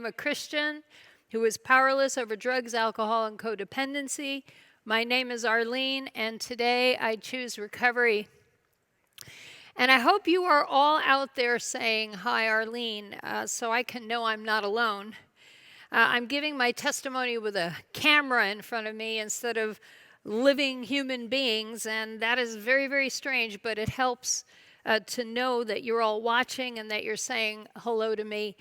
am a Christian who is powerless over drugs, alcohol, and codependency. My name is Arlene, and today I choose recovery. And I hope you are all out there saying, "Hi, Arlene," so I can know I'm not alone. I'm giving my testimony with a camera in front of me instead of living human beings, and that is very, very strange, but it helps to know that you're all watching and that you're saying hello to me,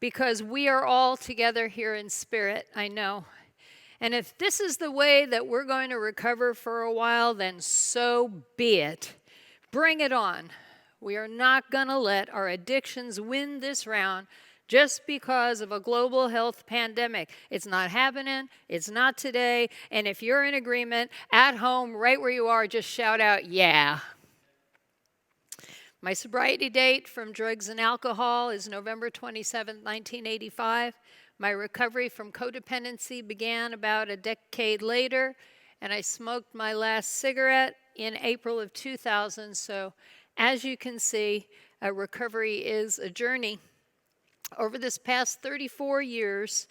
because we are all together here in spirit, I know. And if this is the way that we're going to recover for a while, then so be it. Bring it on. We are not going to let our addictions win this round just because of a global health pandemic. It's not happening. It's not today. And if you're in agreement, at home, right where you are, just shout out, "Yeah." My sobriety date from drugs and alcohol is November 27, 1985. My recovery from codependency began about a decade later, and I smoked my last cigarette in April of 2000. So as you can see, recovery is a journey. Over this past 34 years,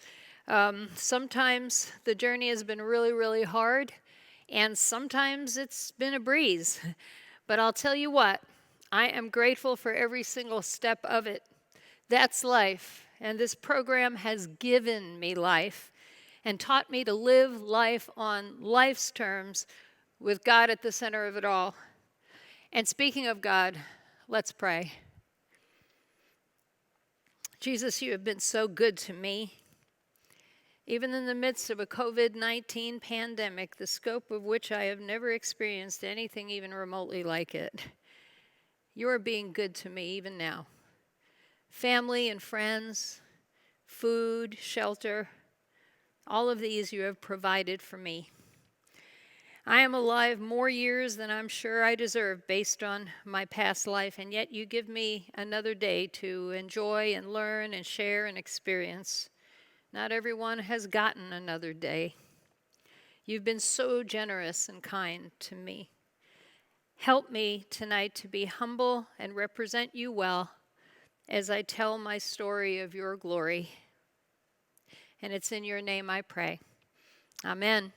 sometimes the journey has been really, really hard, and sometimes it's been a breeze. But I'll tell you what, I am grateful for every single step of it. That's life, and this program has given me life and taught me to live life on life's terms with God at the center of it all. And speaking of God, let's pray. Jesus, you have been so good to me. Even in the midst of a COVID-19 pandemic, the scope of which I have never experienced anything even remotely like it, you are being good to me even now. Family and friends, food, shelter, all of these you have provided for me. I am alive more years than I'm sure I deserve based on my past life, and yet you give me another day to enjoy and learn and share and experience. Not everyone has gotten another day. You've been so generous and kind to me. Help me tonight to be humble and represent you well as I tell my story of your glory. And it's in your name I pray. Amen.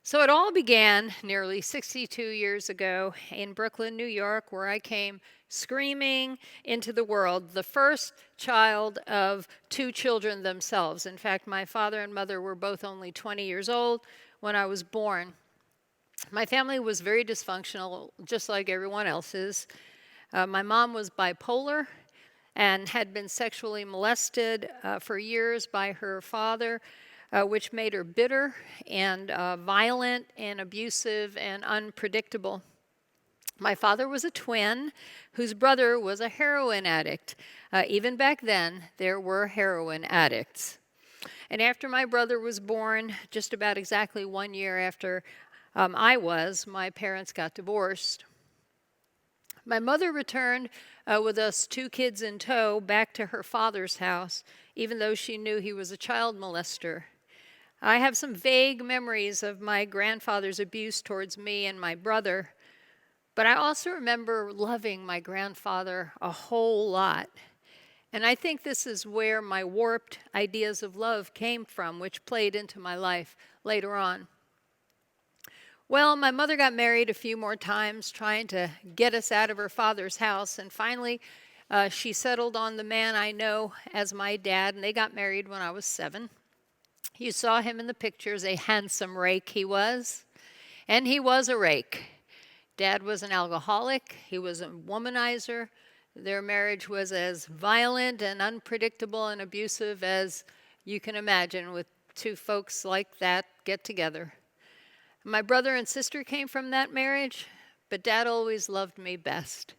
So it all began nearly 62 years ago in Brooklyn, New York, where I came screaming into the world, the first child of two children themselves. In fact, my father and mother were both only 20 years old when I was born. My family was very dysfunctional, just like everyone else's. My mom was bipolar and had been sexually molested for years by her father, which made her bitter and violent and abusive and unpredictable. My father was a twin whose brother was a heroin addict. Even back then, there were heroin addicts. And after my brother was born, just about exactly 1 year after my parents got divorced. My mother returned with us two kids in tow back to her father's house, even though she knew he was a child molester. I have some vague memories of my grandfather's abuse towards me and my brother, but I also remember loving my grandfather a whole lot. And I think this is where my warped ideas of love came from, which played into my life later on. Well, my mother got married a few more times, trying to get us out of her father's house, and finally she settled on the man I know as my dad, and they got married when I was 7. You saw him in the pictures, a handsome rake he was, and he was a rake. Dad was an alcoholic, he was a womanizer. Their marriage was as violent and unpredictable and abusive as you can imagine with two folks like that get together. My brother and sister came from that marriage, but Dad always loved me best.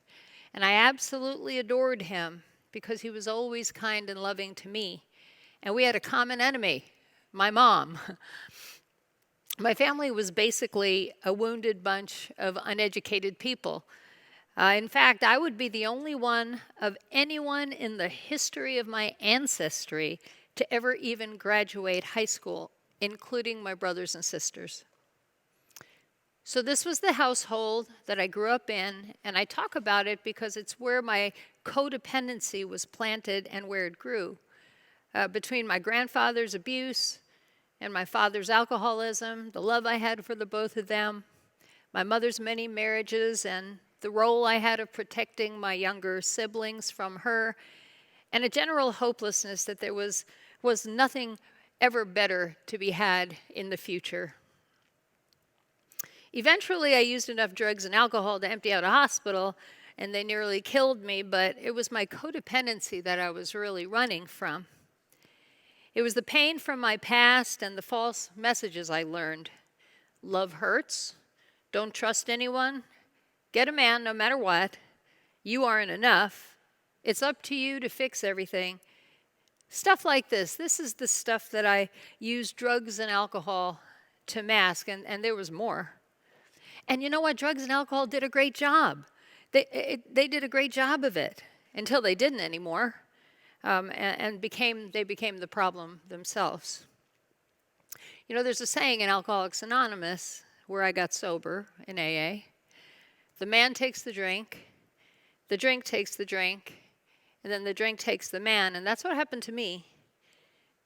And I absolutely adored him because he was always kind and loving to me. And we had a common enemy, my mom. My family was basically a wounded bunch of uneducated people. In fact, I would be the only one of anyone in the history of my ancestry to ever even graduate high school, including my brothers and sisters. So this was the household that I grew up in, and I talk about it because it's where my codependency was planted and where it grew. between my grandfather's abuse and my father's alcoholism, the love I had for the both of them, my mother's many marriages, and the role I had of protecting my younger siblings from her, and a general hopelessness that there was nothing ever better to be had in the future. Eventually, I used enough drugs and alcohol to empty out a hospital, and they nearly killed me, but it was my codependency that I was really running from. It was the pain from my past and the false messages I learned. Love hurts. Don't trust anyone. Get a man no matter what. You aren't enough. It's up to you to fix everything. Stuff like this. This is the stuff that I used drugs and alcohol to mask, and there was more. And you know what? Drugs and alcohol did a great job. They did a great job of it until they didn't anymore, and they became the problem themselves. You know, there's a saying in Alcoholics Anonymous, where I got sober in AA, the man takes the drink takes the drink, and then the drink takes the man, and that's what happened to me.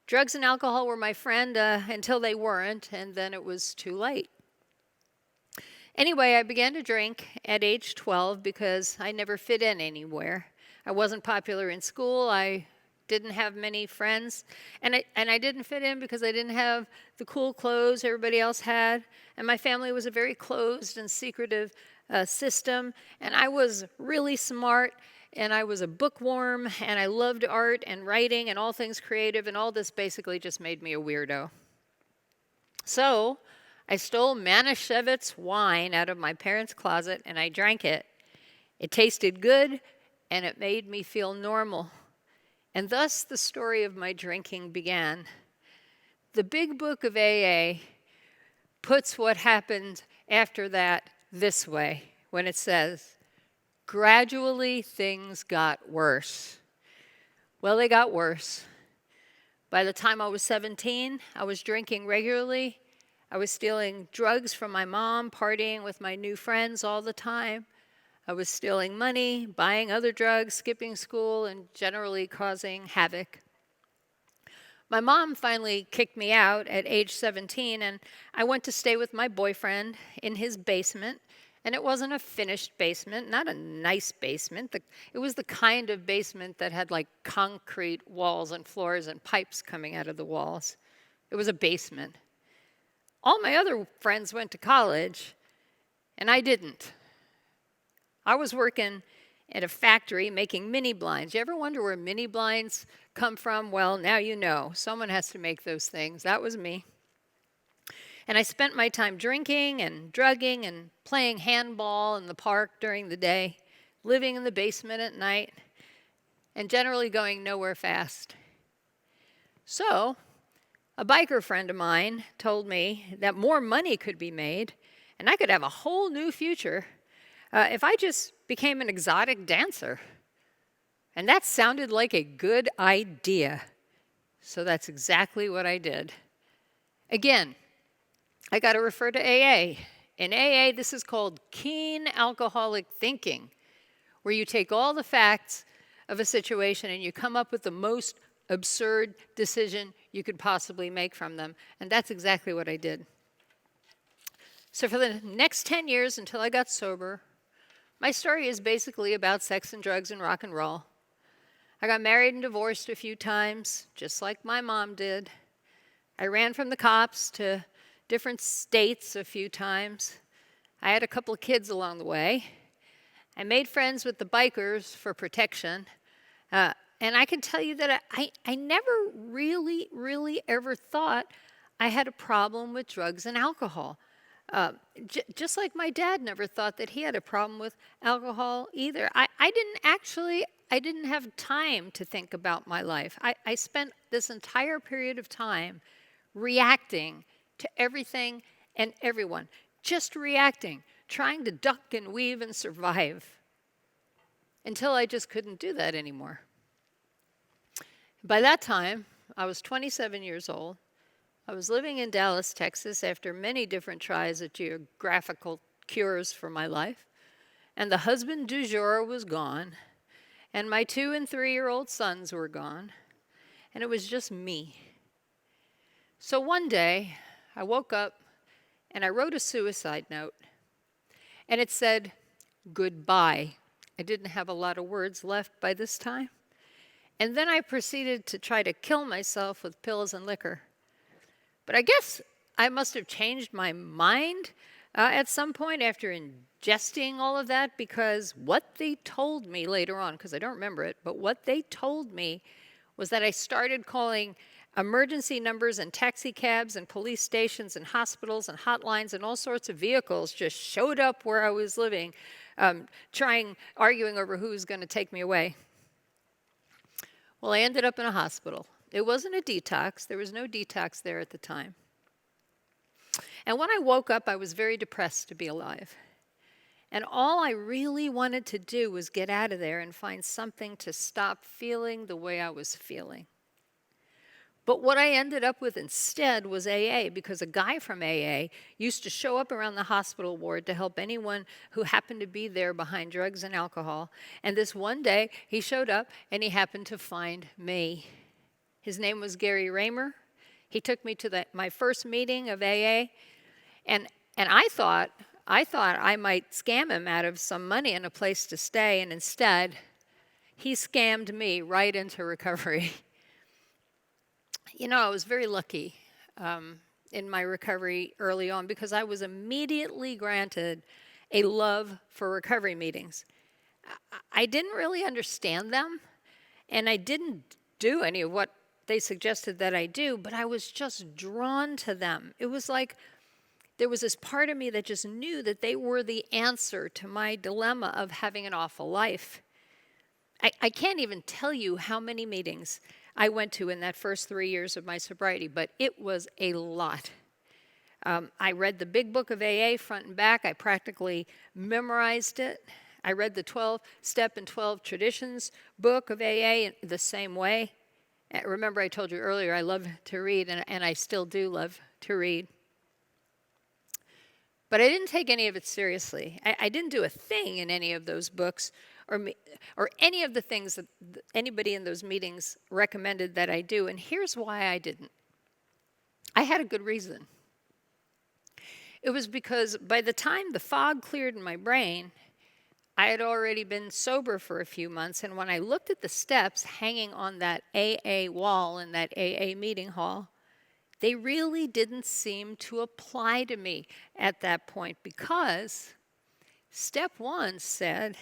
Drugs and alcohol were my friend until they weren't, and then it was too late. Anyway, I began to drink at age 12 because I never fit in anywhere. I wasn't popular in school. I didn't have many friends. And I didn't fit in because I didn't have the cool clothes everybody else had. And my family was a very closed and secretive system. And I was really smart, and I was a bookworm, and I loved art and writing and all things creative, and all this basically just made me a weirdo. So I stole Manischewitz wine out of my parents' closet, and I drank it. It tasted good, and it made me feel normal. And thus the story of my drinking began. The big book of AA puts what happened after that this way, when it says, gradually things got worse. Well, they got worse. By the time I was 17, I was drinking regularly. I was stealing drugs from my mom, partying with my new friends all the time. I was stealing money, buying other drugs, skipping school, and generally causing havoc. My mom finally kicked me out at age 17, and I went to stay with my boyfriend in his basement. And it wasn't a finished basement, not a nice basement. It was the kind of basement that had like concrete walls and floors and pipes coming out of the walls. It was a basement. All my other friends went to college, and I didn't. I was working at a factory making mini blinds. You ever wonder where mini blinds come from? Well, now you know. Someone has to make those things. That was me. And I spent my time drinking and drugging and playing handball in the park during the day, living in the basement at night, and generally going nowhere fast. So, a biker friend of mine told me that more money could be made, and I could have a whole new future if I just became an exotic dancer. And that sounded like a good idea. So that's exactly what I did. Again, I got to refer to AA. In AA, this is called keen alcoholic thinking, where you take all the facts of a situation and you come up with the most absurd decision you could possibly make from them. And that's exactly what I did. So for the next 10 years until I got sober, my story is basically about sex and drugs and rock and roll. I got married and divorced a few times, just like my mom did. I ran from the cops to different states a few times. I had a couple of kids along the way. I made friends with the bikers for protection. And I can tell you that I never really ever thought I had a problem with drugs and alcohol. Just like my dad never thought that he had a problem with alcohol either. I didn't have time to think about my life. I spent this entire period of time reacting to everything and everyone, just reacting, trying to duck and weave and survive, until I just couldn't do that anymore. By that time, I was 27 years old. I was living in Dallas, Texas, after many different tries at geographical cures for my life, and the husband du jour was gone, and my 2- and 3-year-old sons were gone, and it was just me. So one day, I woke up and I wrote a suicide note, and it said, "Goodbye." I didn't have a lot of words left by this time. And then I proceeded to try to kill myself with pills and liquor. But I guess I must have changed my mind at some point after ingesting all of that, because what they told me later on, because I don't remember it, but what they told me was that I started calling emergency numbers and taxi cabs and police stations and hospitals and hotlines, and all sorts of vehicles just showed up where I was living, arguing over who was going to take me away. Well, I ended up in a hospital. It wasn't a detox. There was no detox there at the time. And when I woke up, I was very depressed to be alive. And all I really wanted to do was get out of there and find something to stop feeling the way I was feeling. But what I ended up with instead was AA, because a guy from AA used to show up around the hospital ward to help anyone who happened to be there behind drugs and alcohol. And this one day, he showed up and he happened to find me. His name was Gary Raymer. He took me to my first meeting of AA, and I thought I might scam him out of some money and a place to stay, and instead, he scammed me right into recovery. You know, I was very lucky in my recovery early on, because I was immediately granted a love for recovery meetings. I didn't really understand them, and I didn't do any of what they suggested that I do, but I was just drawn to them. It was like there was this part of me that just knew that they were the answer to my dilemma of having an awful life. I can't even tell you how many meetings I went to in that first 3 years of my sobriety, but it was a lot. I read the big book of AA front and back. I practically memorized it. I read the 12-step and 12 traditions book of AA in the same way. Remember, I told you earlier I love to read, and I still do love to read. But I didn't take any of it seriously. I didn't do a thing in any of those books or any of the things that anybody in those meetings recommended that I do. And here's why I didn't. I had a good reason. It was because by the time the fog cleared in my brain, I had already been sober for a few months. And when I looked at the steps hanging on that AA wall in that AA meeting hall, they really didn't seem to apply to me at that point, because step 1 said,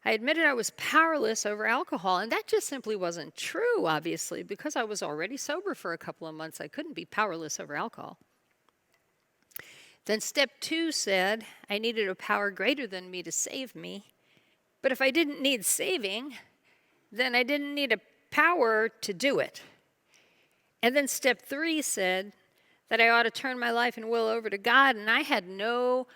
I admitted I was powerless over alcohol, and that just simply wasn't true, obviously, because I was already sober for a couple of months. I couldn't be powerless over alcohol. Then step 2 said I needed a power greater than me to save me, but if I didn't need saving, then I didn't need a power to do it. And then step 3 said that I ought to turn my life and will over to God, and I had no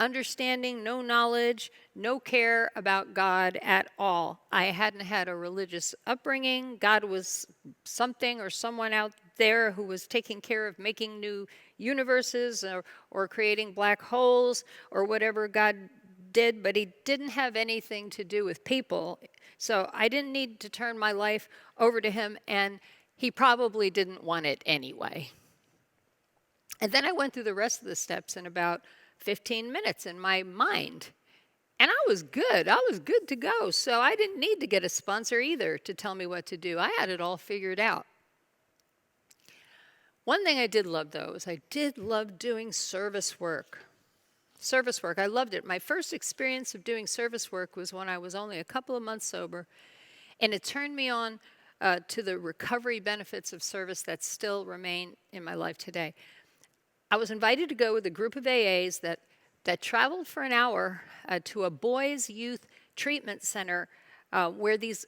understanding, no knowledge, no care about God at all. I hadn't had a religious upbringing. God was something or someone out there who was taking care of making new universes or creating black holes or whatever God did, but he didn't have anything to do with people. So I didn't need to turn my life over to him, and he probably didn't want it anyway. And then I went through the rest of the steps in about 15 minutes in my mind. And I was good. I was good to go. So I didn't need to get a sponsor either to tell me what to do. I had it all figured out. One thing I did love, though, is I did love doing service work. Service work, I loved it. My first experience of doing service work was when I was only a couple of months sober, and it turned me on to the recovery benefits of service that still remain in my life today. I was invited to go with a group of AAs that traveled for an hour to a boys' youth treatment center where these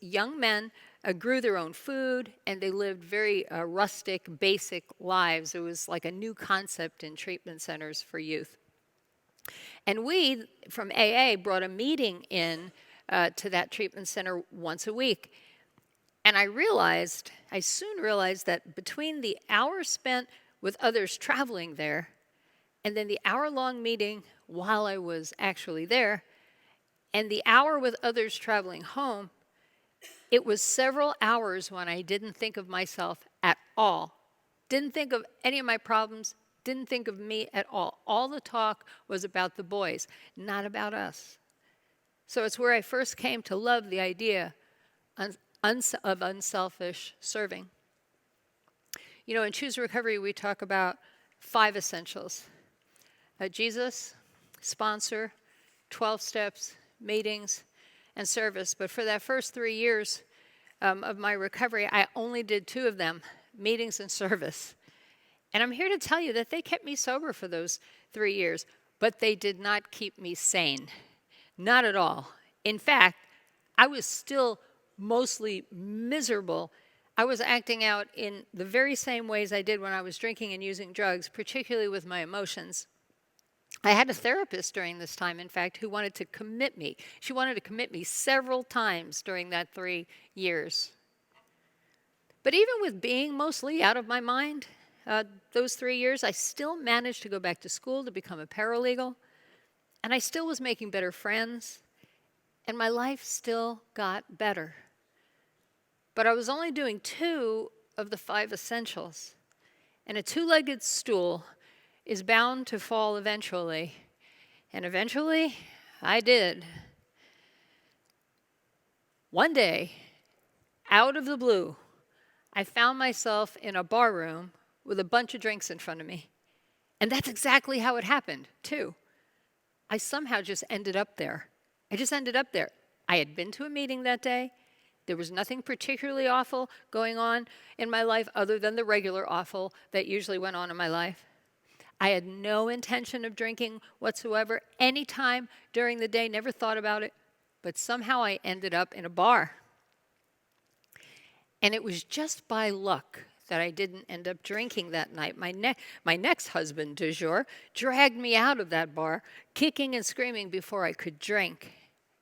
young men grew their own food, and they lived very rustic, basic lives. It was like a new concept in treatment centers for youth. And we, from AA, brought a meeting in to that treatment center once a week. And I soon realized that between the hour spent with others traveling there and then the hour-long meeting while I was actually there and the hour with others traveling home, It was several hours when I didn't think of myself at all. Didn't think of any of my problems, didn't think of me at all. All the talk was about the boys, not about us. So it's where I first came to love the idea of unselfish serving. You know, in Choose Recovery, we talk about 5 essentials. Jesus, sponsor, 12 steps, meetings, and service. But for that first 3 years of my recovery, I only did 2 of them, meetings and service. And I'm here to tell you that they kept me sober for those 3 years, but they did not keep me sane. Not at all. In fact, I was still mostly miserable. I was acting out in the very same ways I did when I was drinking and using drugs, particularly with my emotions. I had a therapist during this time, in fact, who wanted to commit me. She wanted to commit me several times during that 3 years. But even with being mostly out of my mind, those 3 years, I still managed to go back to school to become a paralegal, and I still was making better friends, and my life still got better. But I was only doing 2 of the 5 essentials, and a 2-legged stool is bound to fall eventually. And eventually, I did. One day, out of the blue, I found myself in a bar room with a bunch of drinks in front of me. And that's exactly how it happened, too. I somehow just ended up there. I just ended up there. I had been to a meeting that day. There was nothing particularly awful going on in my life other than the regular awful that usually went on in my life. I had no intention of drinking whatsoever any time during the day, never thought about it, but somehow I ended up in a bar. And it was just by luck that I didn't end up drinking that night. My next husband, du jour, dragged me out of that bar, kicking and screaming before I could drink.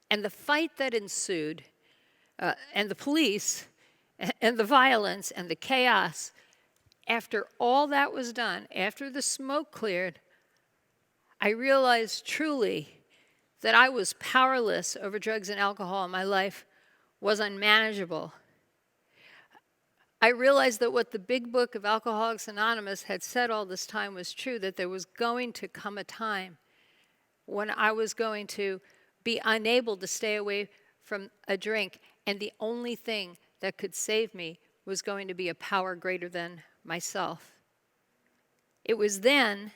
And the fight that ensued, and the police, and the violence, and the chaos, after all that was done, after the smoke cleared, I realized truly that I was powerless over drugs and alcohol, and my life was unmanageable. I realized that what the big book of Alcoholics Anonymous had said all this time was true, that there was going to come a time when I was going to be unable to stay away from a drink, and the only thing that could save me was going to be a power greater than myself. It was then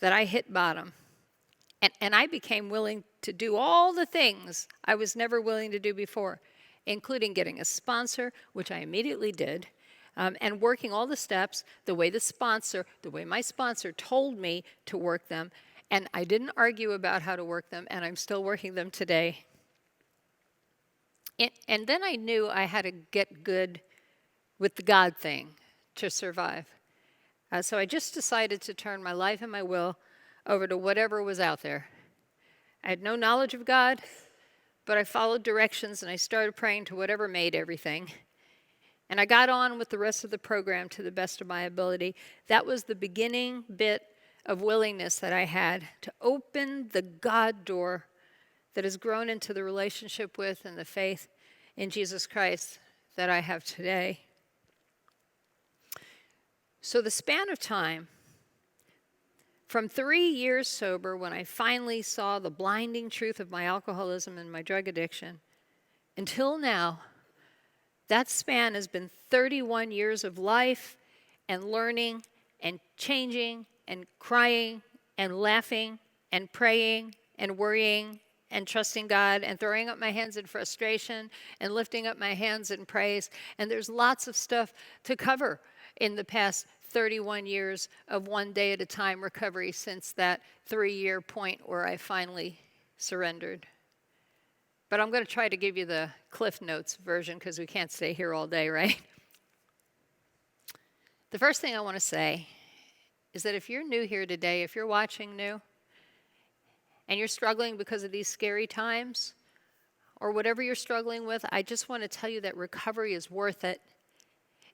that I hit bottom, and I became willing to do all the things I was never willing to do before, including getting a sponsor, which I immediately did, and working all the steps the way my sponsor told me to work them, and I didn't argue about how to work them, and I'm still working them today. And then I knew I had to get good with the God thing to survive. So I just decided to turn my life and my will over to whatever was out there. I had no knowledge of God, but I followed directions and I started praying to whatever made everything. And I got on with the rest of the program to the best of my ability. That was the beginning bit of willingness that I had to open the God door that has grown into the relationship with and the faith in Jesus Christ that I have today. So the span of time, from 3 years sober, when I finally saw the blinding truth of my alcoholism and my drug addiction, until now, that span has been 31 years of life and learning and changing and crying and laughing and praying and worrying and trusting God and throwing up my hands in frustration and lifting up my hands in praise. And there's lots of stuff to cover in the past 31 years of one day at a time recovery since that 3-year point where I finally surrendered. But I'm going to try to give you the Cliff Notes version because we can't stay here all day, right? The first thing I want to say is that if you're new here today, if you're watching new, and you're struggling because of these scary times, or whatever you're struggling with, I just want to tell you that recovery is worth it.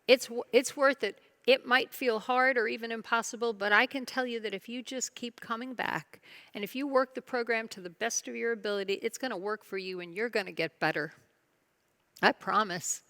It's worth it. It might feel hard or even impossible, but I can tell you that if you just keep coming back, and if you work the program to the best of your ability, it's going to work for you and you're going to get better. I promise.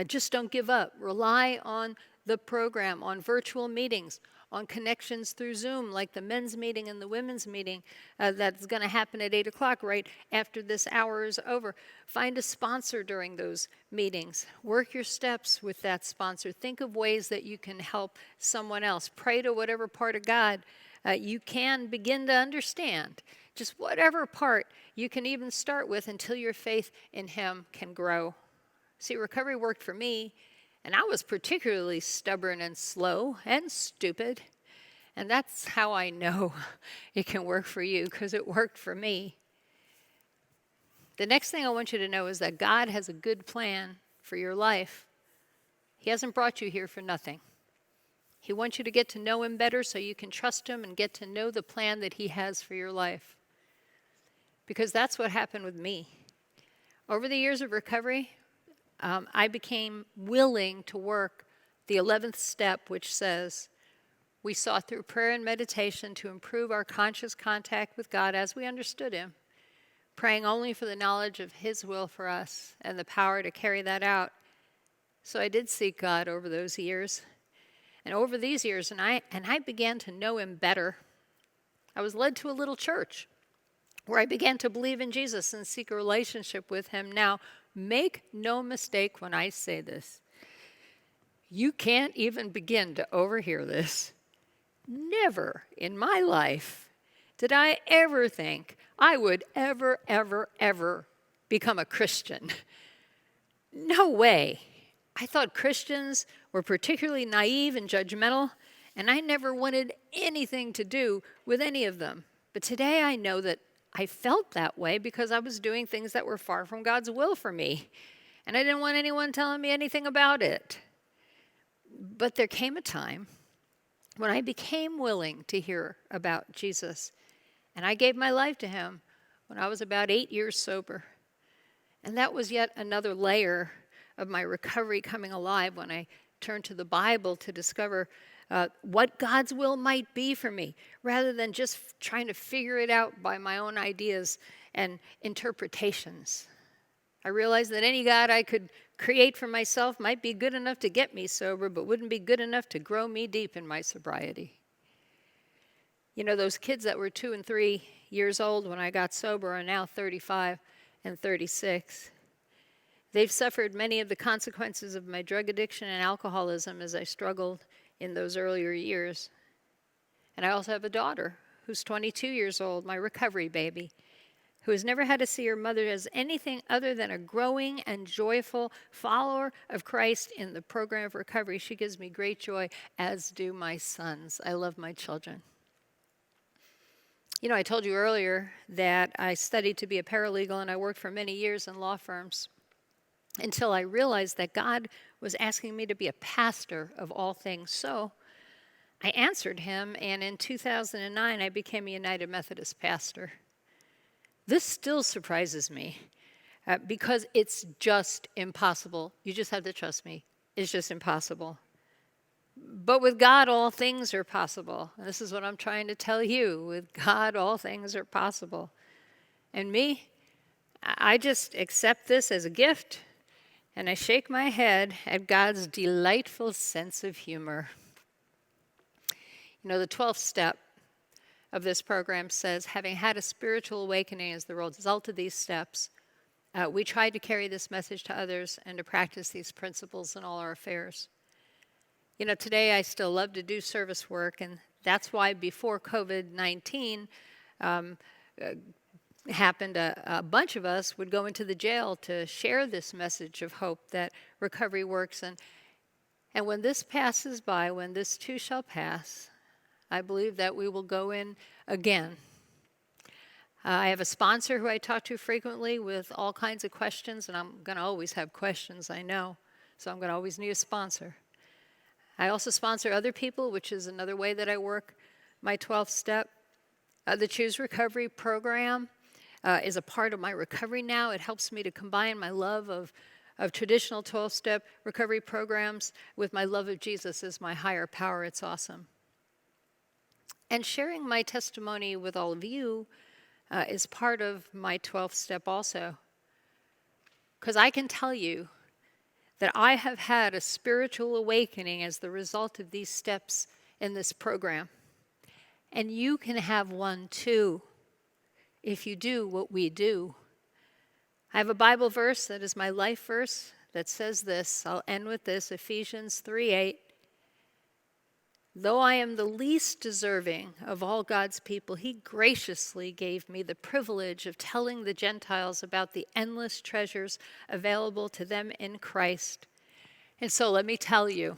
Just don't give up. Rely on the program, on virtual meetings, on connections through Zoom, like the men's meeting and the women's meeting that's going to happen at 8 o'clock right after this hour is over. Find a sponsor during those meetings. Work your steps with that sponsor. Think of ways that you can help someone else. Pray to whatever part of God you can begin to understand. Just whatever part you can even start with until your faith in Him can grow. See, recovery worked for me, and I was particularly stubborn and slow and stupid. And that's how I know it can work for you, because it worked for me. The next thing I want you to know is that God has a good plan for your life. He hasn't brought you here for nothing. He wants you to get to know Him better so you can trust Him and get to know the plan that He has for your life. Because that's what happened with me. Over the years of recovery, I became willing to work the 11th step, which says, we sought through prayer and meditation to improve our conscious contact with God as we understood Him, praying only for the knowledge of His will for us and the power to carry that out. So I did seek God over those years. And over these years, and I began to know Him better. I was led to a little church where I began to believe in Jesus and seek a relationship with Him. Now, make no mistake when I say this. You can't even begin to overhear this. Never in my life did I ever think I would ever become a Christian. No way. I thought Christians were particularly naive and judgmental, and I never wanted anything to do with any of them. But today I know that I felt that way because I was doing things that were far from God's will for me. And I didn't want anyone telling me anything about it. But there came a time when I became willing to hear about Jesus. And I gave my life to Him when I was about 8 years sober. And that was yet another layer of my recovery coming alive when I turned to the Bible to discover what God's will might be for me, rather than just trying to figure it out by my own ideas and interpretations. I realized that any God I could create for myself might be good enough to get me sober, but wouldn't be good enough to grow me deep in my sobriety. You know, those kids that were 2 and 3 years old when I got sober are now 35 and 36. They've suffered many of the consequences of my drug addiction and alcoholism as I struggled in those earlier years. And I also have a daughter who's 22 years old, my recovery baby, who has never had to see her mother as anything other than a growing and joyful follower of Christ in the program of recovery. She gives me great joy, as do my sons. I love my children. You know, I told you earlier that I studied to be a paralegal, and I worked for many years in law firms until I realized that God was asking me to be a pastor of all things. So I answered Him, and in 2009, I became a United Methodist pastor. This still surprises me because it's just impossible. You just have to trust me. It's just impossible. But with God, all things are possible. And this is what I'm trying to tell you. With God, all things are possible. And me, I just accept this as a gift, and I shake my head at God's delightful sense of humor. You know, the 12th step of this program says, having had a spiritual awakening as the result of these steps, we tried to carry this message to others and to practice these principles in all our affairs. You know, today I still love to do service work, and that's why before COVID-19 happened, a bunch of us would go into the jail to share this message of hope that recovery works. And when this passes by, when this too shall pass, I believe that we will go in again. I have a sponsor who I talk to frequently with all kinds of questions, and I'm going to always have questions, I know, so I'm going to always need a sponsor. I also sponsor other people, which is another way that I work my 12th step. The Choose Recovery program is a part of my recovery now. It helps me to combine my love of traditional 12-step recovery programs with my love of Jesus as my higher power. It's awesome. And sharing my testimony with all of you is part of my 12th step also. Because I can tell you that I have had a spiritual awakening as the result of these steps in this program. And you can have one too if you do what we do. I have a Bible verse that is my life verse that says this. I'll end with this, Ephesians 3:8. Though I am the least deserving of all God's people, he graciously gave me the privilege of telling the Gentiles about the endless treasures available to them in Christ. And so let me tell you,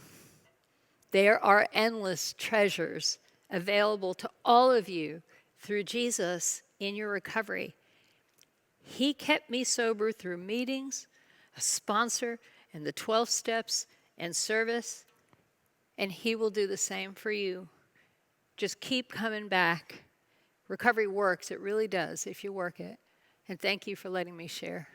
there are endless treasures available to all of you through Jesus in your recovery. He kept me sober through meetings, a sponsor, and the 12 steps and service. And he will do the same for you. Just keep coming back. Recovery works. It really does if you work it. And thank you for letting me share.